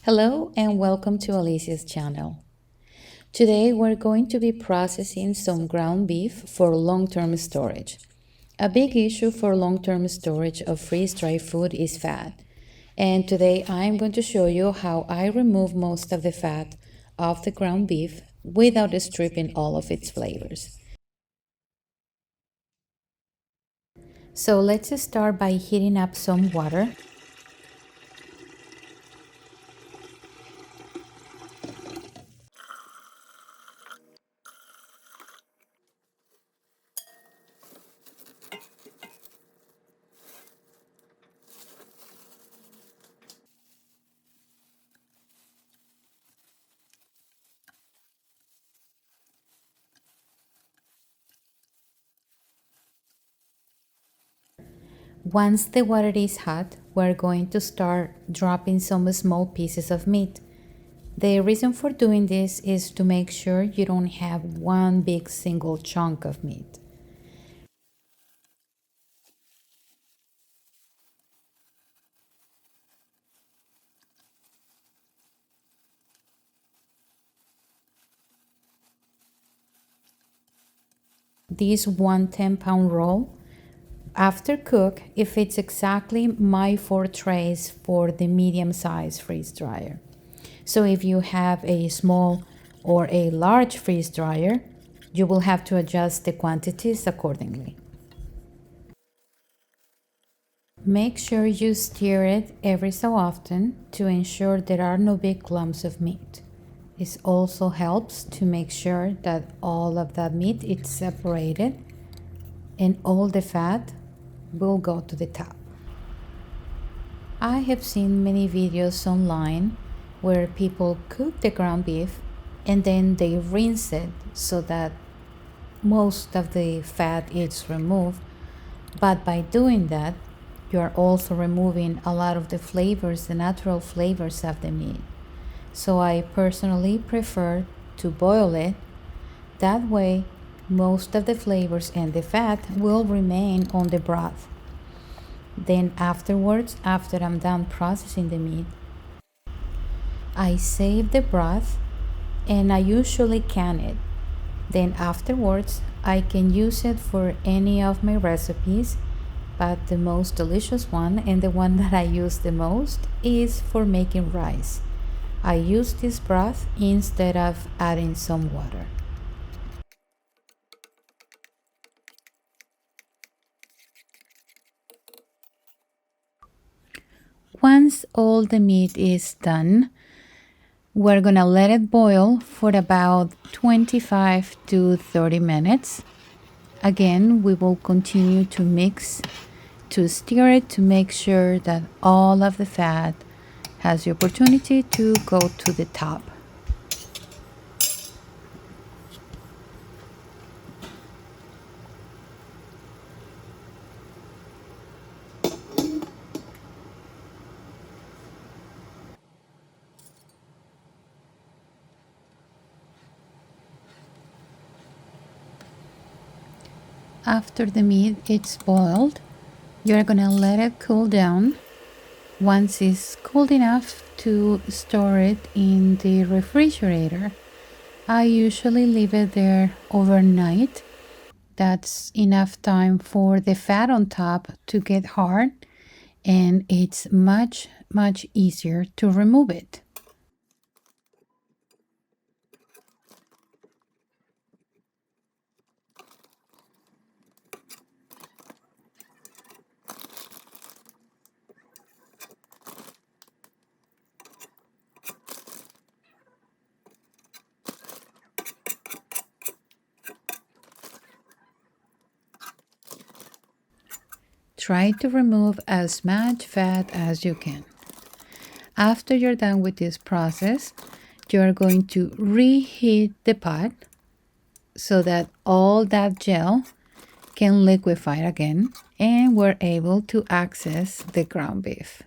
Hello and welcome to Alicia's channel. Today we're going to be processing some ground beef for long-term storage. A big issue for long-term storage of freeze-dried food is fat. And today I'm going to show you how I remove most of the fat of the ground beef without stripping all of its flavors. So let's start by heating up some water. Once the water is hot, we're going to start dropping some small pieces of meat. The reason for doing this is to make sure you don't have one big single chunk of meat. This 110-pound roll, after cook, it fits exactly my 4 trays for the medium size freeze dryer. So if you have a small or a large freeze dryer, you will have to adjust the quantities accordingly. Make sure you stir it every so often to ensure there are no big clumps of meat. This also helps to make sure that all of that meat is separated and all the fat will go to the top. I have seen many videos online where people cook the ground beef and then they rinse it so that most of the fat is removed. But by doing that, you are also removing a lot of the flavors, the natural flavors of the meat. So I personally prefer to boil it. That way, most of the flavors and the fat will remain on the broth. Then afterwards, after I'm done processing the meat, I save the broth and I usually can it. Then afterwards, I can use it for any of my recipes, but the most delicious one and the one that I use the most is for making rice. I use this broth instead of adding some water. Once all the meat is done, we're gonna let it boil for about 25 to 30 minutes. Again, we will continue to mix, to stir it to make sure that all of the fat has the opportunity to go to the top. After the meat is boiled, you're gonna let it cool down. Once it's cooled enough to store it in the refrigerator, I usually leave it there overnight. That's enough time for the fat on top to get hard, and it's much easier to remove it. Try to remove as much fat as you can. After you're done with this process, you're going to reheat the pot so that all that gel can liquefy again and we're able to access the ground beef.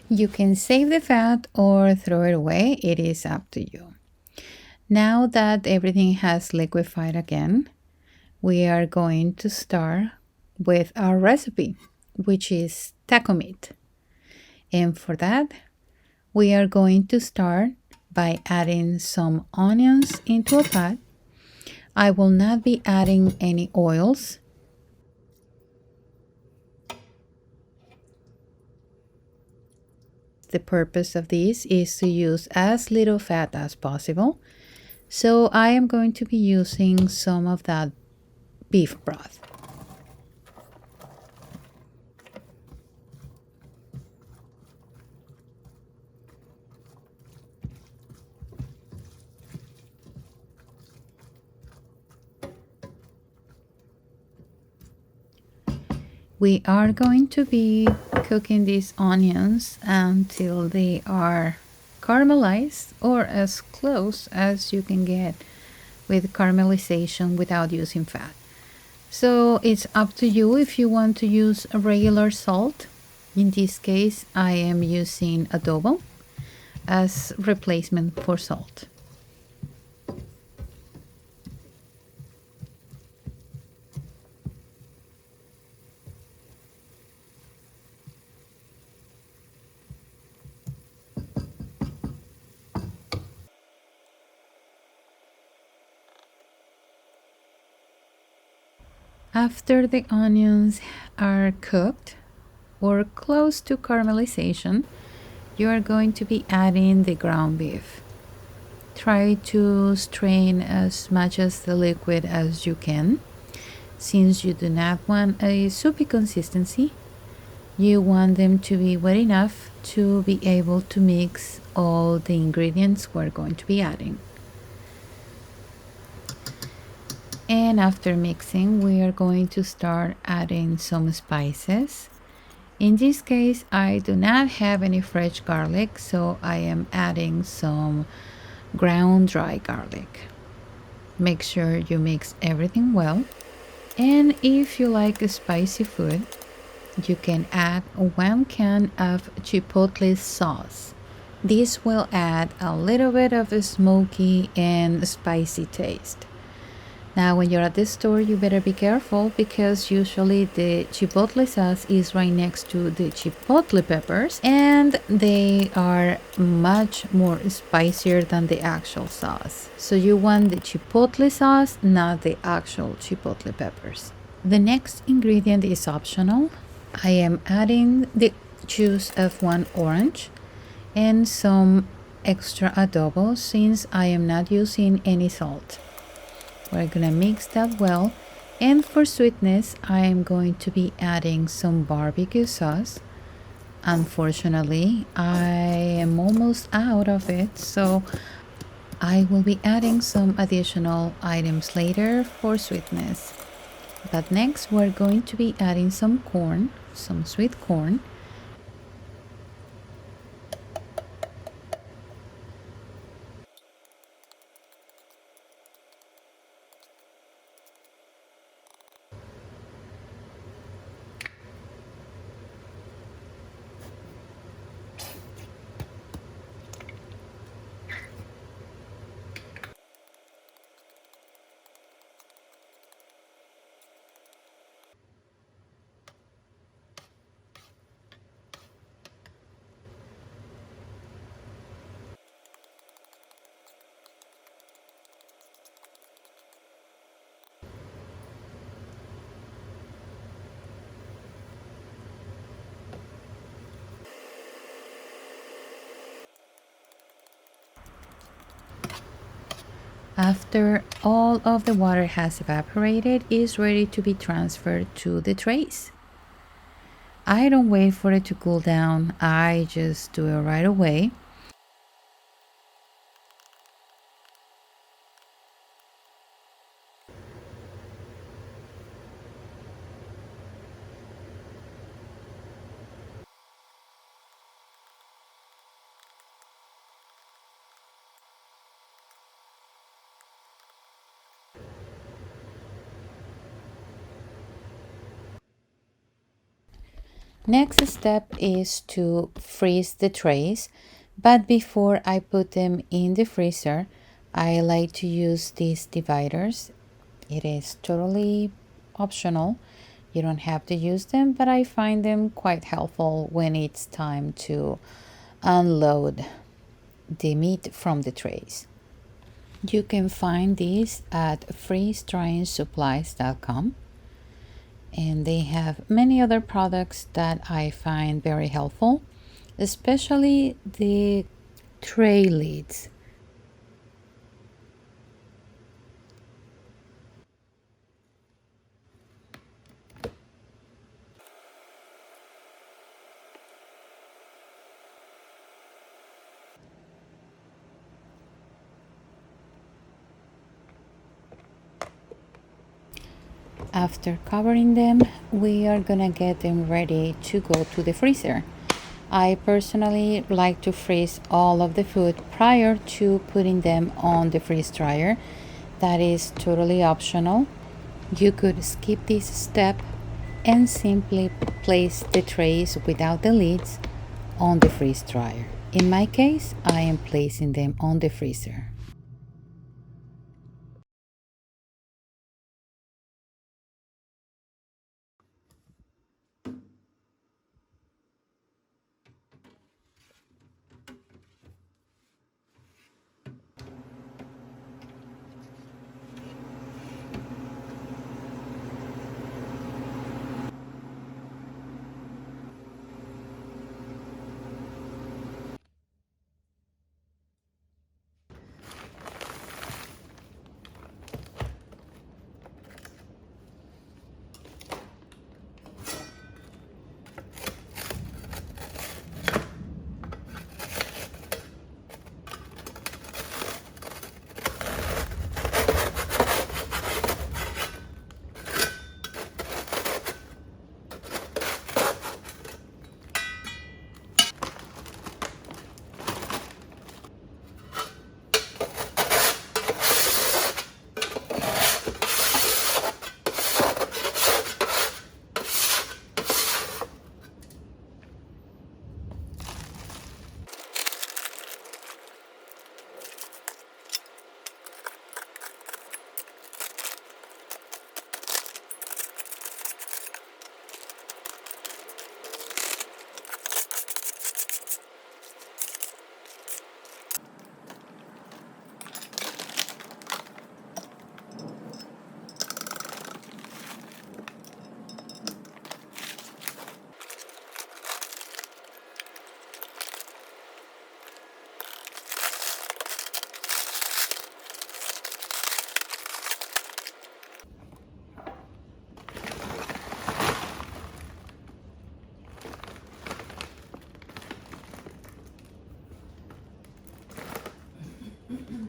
You can save the fat or throw it away, it is up to you. Now that everything has liquefied again, we are going to start with our recipe, which is taco meat. And for that, we are going to start by adding some onions into a pot. I will not be adding any oils. The purpose of this is to use as little fat as possible. So I am going to be using some of that beef broth. We are going to be cooking these onions until they are caramelized, or as close as you can get with caramelization without using fat. So it's up to you if you want to use a regular salt. In this case, I am using adobo as replacement for salt. After the onions are cooked or close to caramelization, you are going to be adding the ground beef. Try to strain as much of the liquid as you can. Since you do not want a soupy consistency, you want them to be wet enough to be able to mix all the ingredients we're going to be adding. And after mixing, we are going to start adding some spices. In this case, I do not have any fresh garlic, so I am adding some ground dry garlic. Make sure you mix everything well. And if you like spicy food, you can add 1 can of chipotle sauce. This will add a little bit of a smoky and spicy taste. Now, when you're at the store, you better be careful because usually the chipotle sauce is right next to the chipotle peppers and they are much more spicier than the actual sauce. So you want the chipotle sauce, not the actual chipotle peppers. The next ingredient is optional. I am adding the juice of 1 orange and some extra adobo since I am not using any salt. We're gonna mix that well, and for sweetness I am going to be adding some barbecue sauce. Unfortunately, I am almost out of it, so I will be adding some additional items later for sweetness. But next we're going to be adding some corn, some sweet corn. After all of the water has evaporated, it is ready to be transferred to the trays. I don't wait for it to cool down, I just do it right away. Next step is to freeze the trays, but before I put them in the freezer, I like to use these dividers. It is totally optional. You don't have to use them, but I find them quite helpful when it's time to unload the meat from the trays. You can find these at freeze-drying-supplies.com, and they have many other products that I find very helpful, especially the tray lids. After covering them, we are gonna get them ready to go to the freezer. I personally like to freeze all of the food prior to putting them on the freeze dryer. That is totally optional. You could skip this step and simply place the trays without the lids on the freeze dryer. In my case, I am placing them on the freezer.